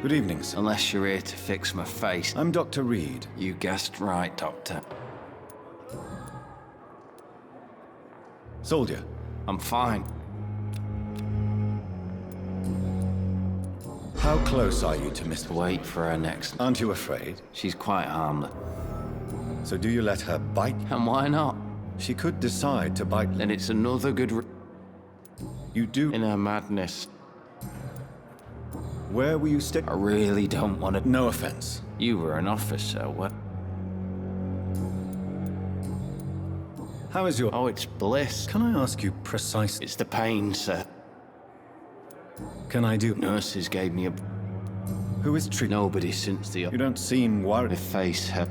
Good evening, sir. Unless you're here to fix my face. I'm Dr. Reed. You guessed right, Doctor. Soldier. I'm fine. How close are you to Miss... Wait for her next. Aren't you afraid? She's quite harmless. So do you let her bite? And why not? She could decide to bite... Then it's another good You do... in her madness. Where will you stick? I really don't want to... No offense. You were an officer, what? How is your... Oh, it's bliss. Can I ask you precisely? It's the pain, sir. Can I do... Nurses gave me a... Who is treating... Nobody since the... You don't seem worried. My face hurt.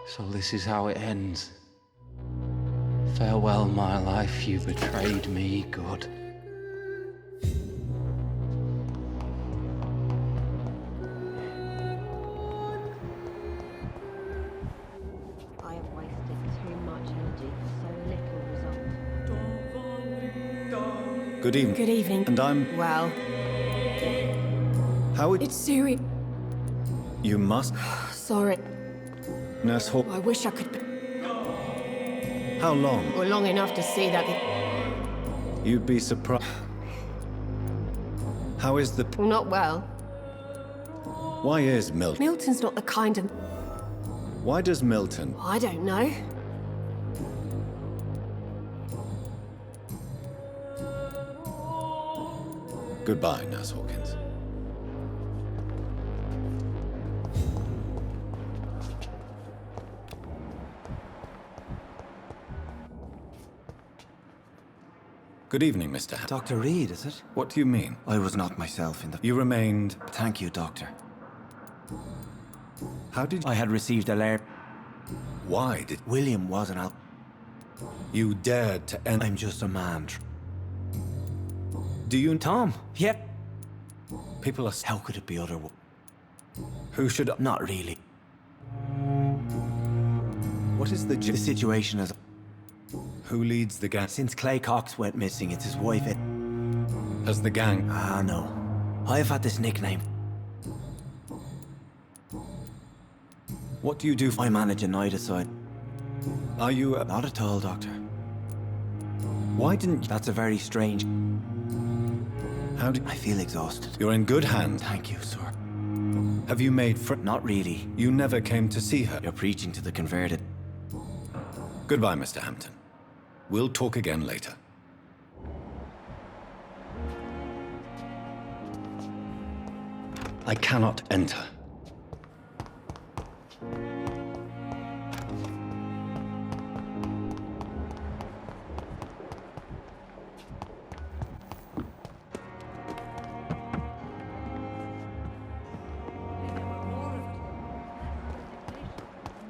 So this is how it ends. Farewell, my life, you betrayed me, good. I have wasted too much energy for so little result. Good evening. Good evening. And I'm... Well, How would... it's serious. You must... Sorry. Nurse Hawk... I wish I could be How long? or long enough to see that. You'd be surprised. How is the... Well, not well. Why is Milton? Milton's not the kind of... Why does Milton... I don't know. Goodbye, Nurse Hawkins. Good evening, Mr. Dr. Reed, is it? What do you mean? I was not myself in the... You remained... Thank you, Doctor. How did you... I had received a letter. Why did... William wasn't out. You dared to end... I'm just a man. Do you... Tom? Yep. People are... How could it be other... Who should... Not really. What is the... The situation is... Who leads the gang? Since Clay Cox went missing, it's his wife. As the gang... Ah, no. I've had this nickname. What do you do... I manage a night aside. Are you... Not at all, Doctor. Why didn't you... That's a very strange... How did... I feel exhausted. You're in good hands. Thank you, sir. Have you made friends? Not really. You never came to see her. You're preaching to the converted. Goodbye, Mr. Hampton. We'll talk again later. I cannot enter.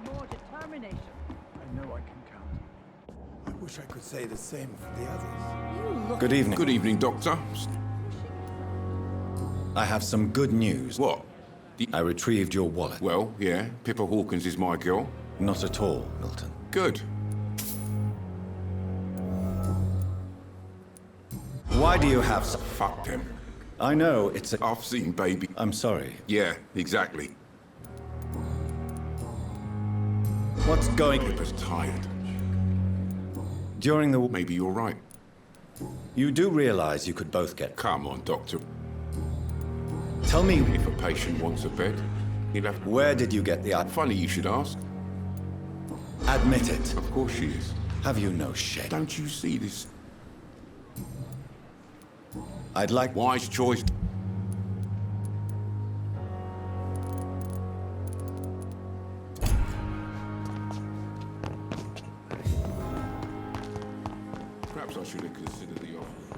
More determination. I know I can count. I wish I could say the same for the others. Good evening. Good evening, Doctor. I have some good news. What? I retrieved your wallet. Well, yeah, Pippa Hawkins is my girl. Not at all, Milton. Good. Why do you have some... Fuck them. I know, it's a... I've seen baby. I'm sorry. Yeah, exactly. What's going... Pippa's tired. During the... Maybe you're right. You do realize you could both get... Come on, Doctor. Tell me, If a patient wants a bed, he'll have to... where did you get the... Funny you should ask. Admit it. Of course she is. Have you no shame? Don't you see this? I'd like... Wise choice. Perhaps I should have considered the offer.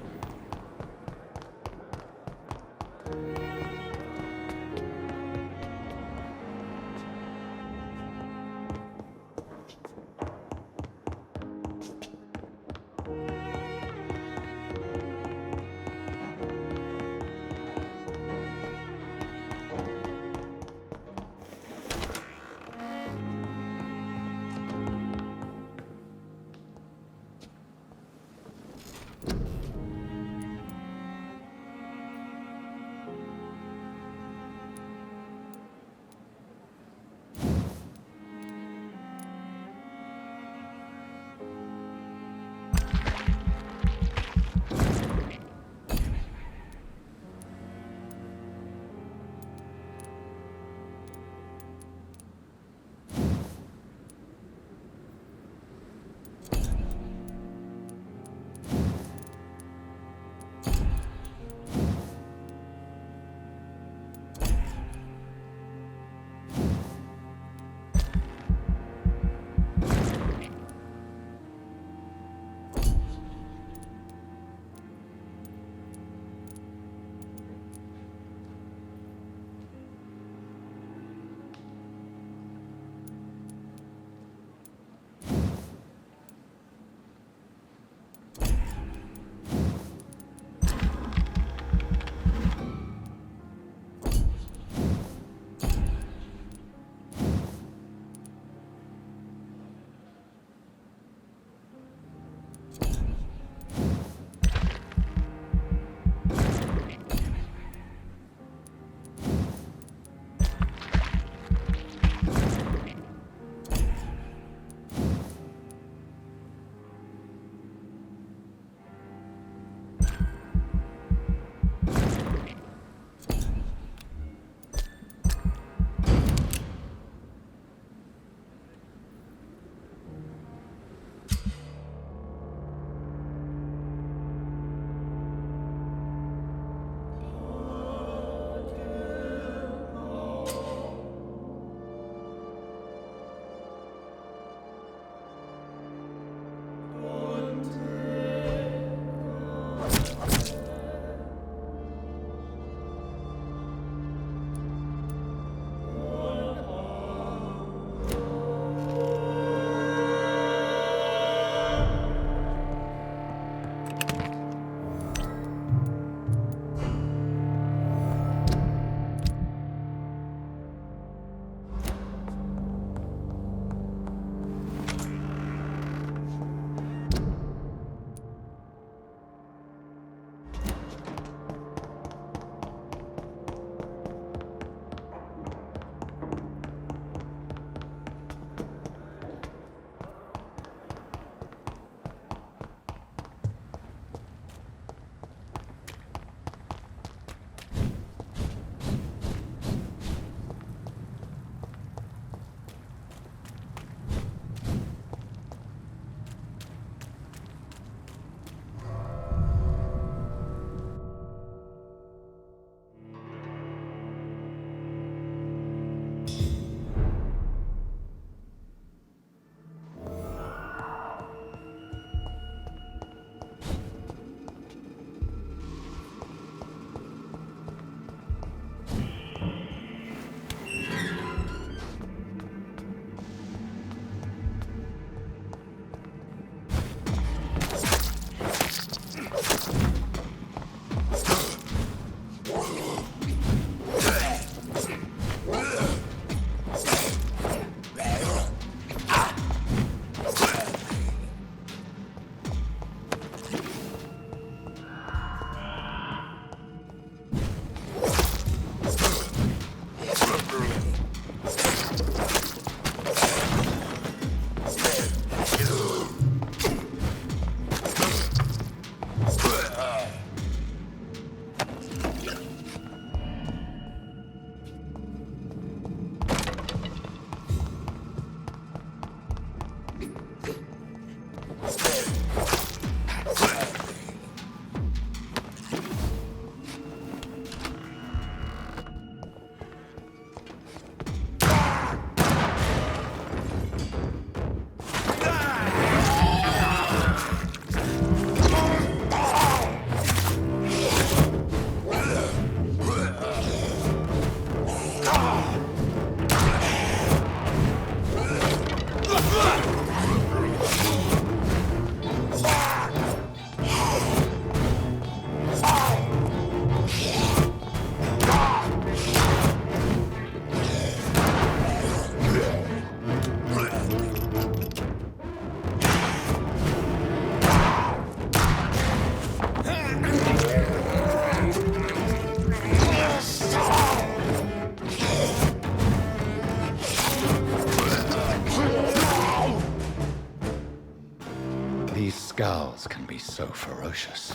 Skulls can be so ferocious.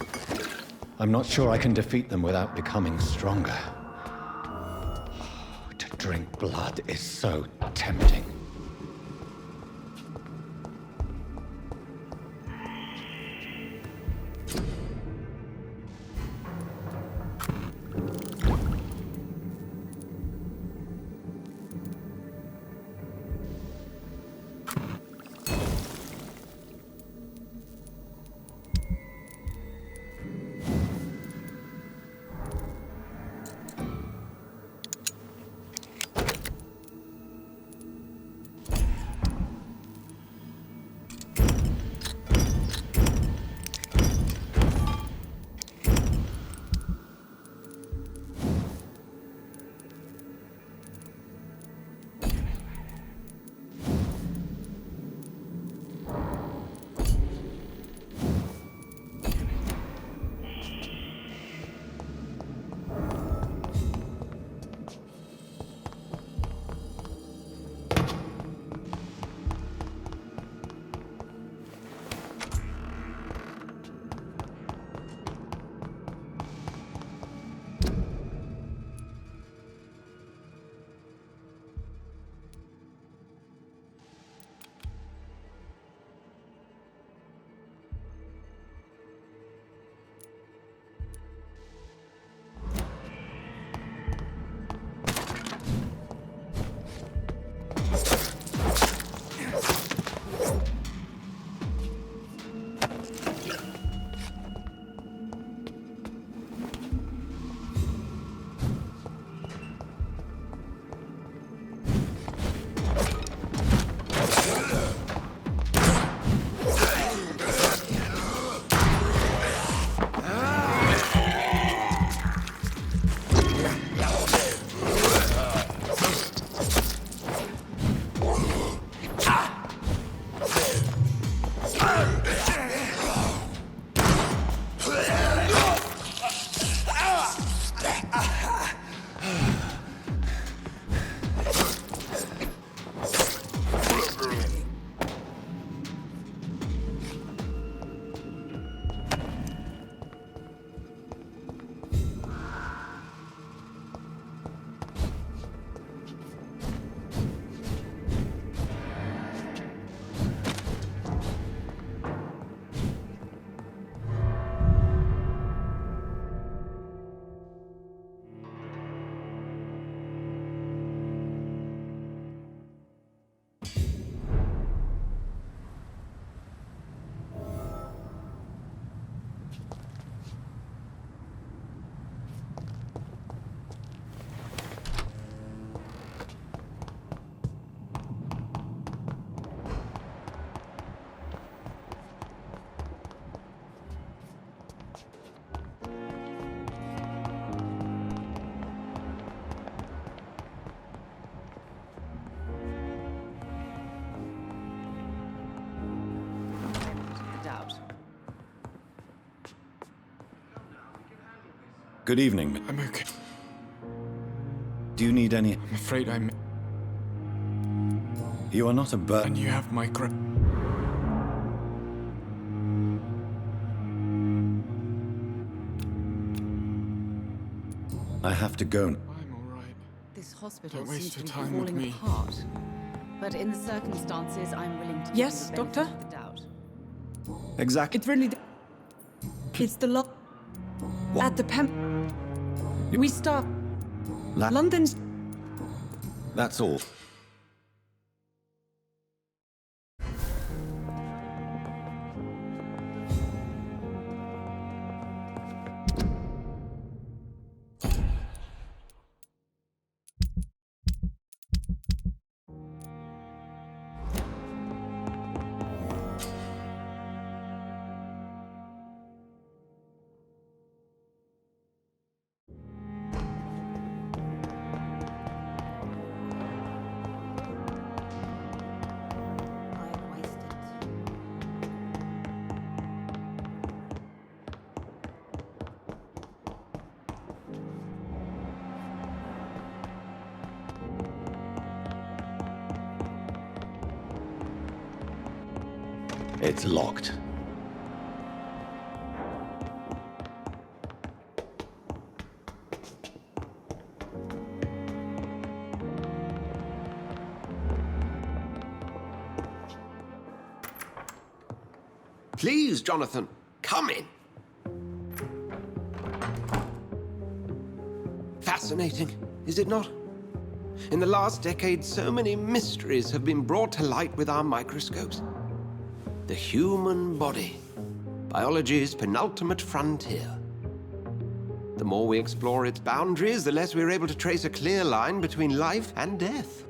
I'm not sure I can defeat them without becoming stronger. To drink blood is so tempting. Good evening. I'm okay. Do you need any... I'm afraid I'm... You are not a And burden. you have my I have to go. I'm all right. This hospital Don't waste seems to your be time with falling me. apart. But in the circumstances, I'm willing to Yes, give you the Doctor? benefit of the doubt. Exactly. It really. It's the lot. At the We start. London's. That's all. I've wasted. It's locked. Please, Jonathan, come in. Fascinating, is it not? In the last decade, so many mysteries have been brought to light with our microscopes. The human body, biology's penultimate frontier. The more we explore its boundaries, the less we're able to trace a clear line between life and death.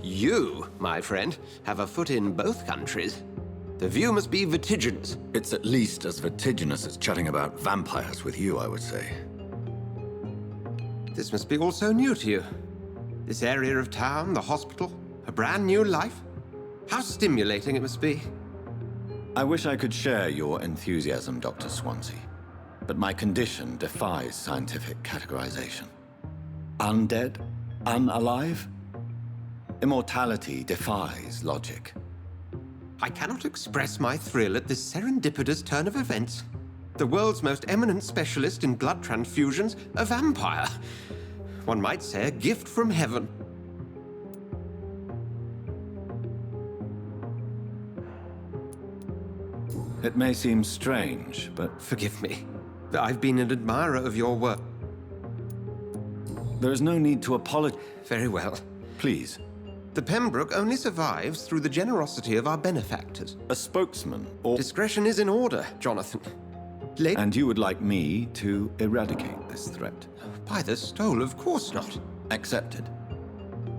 You, my friend, have a foot in both countries. The view must be vertiginous. It's at least as vertiginous as chatting about vampires with you, I would say. This must be all so new to you. This area of town, the hospital, a brand new life. How stimulating it must be. I wish I could share your enthusiasm, Dr. Swansea, but my condition defies scientific categorization. Undead? Unalive? Immortality defies logic. I cannot express my thrill at this serendipitous turn of events. The world's most eminent specialist in blood transfusions, a vampire. One might say a gift from heaven. It may seem strange, but Forgive me. I've been an admirer of your work. there is no need to apologize. Very well. Please, The Pembroke only survives through the generosity of our benefactors. a spokesman, or... Discretion is in order, Jonathan. And you would like me to eradicate this threat? By the stole, of course not. Accepted.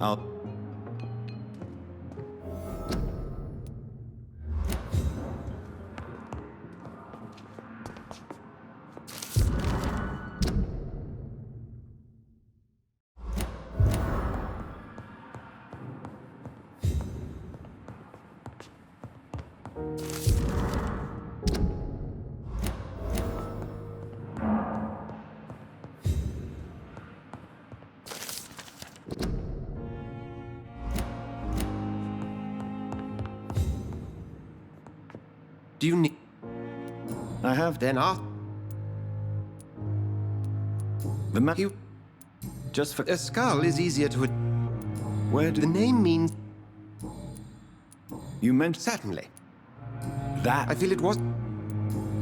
I'll... Do you need... I have Then I'll... the map. You... Just for... A skull is easier to... Where do The name means... you mention Certainly. that? I feel it was...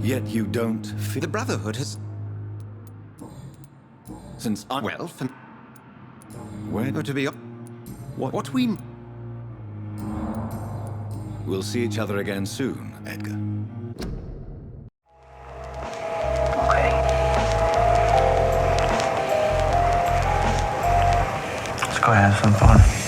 Yet you don't feel... The Brotherhood has... Since I... Well, for... Where... To be... What? What we... We'll see each other again soon, Edgar. Let's go have some fun.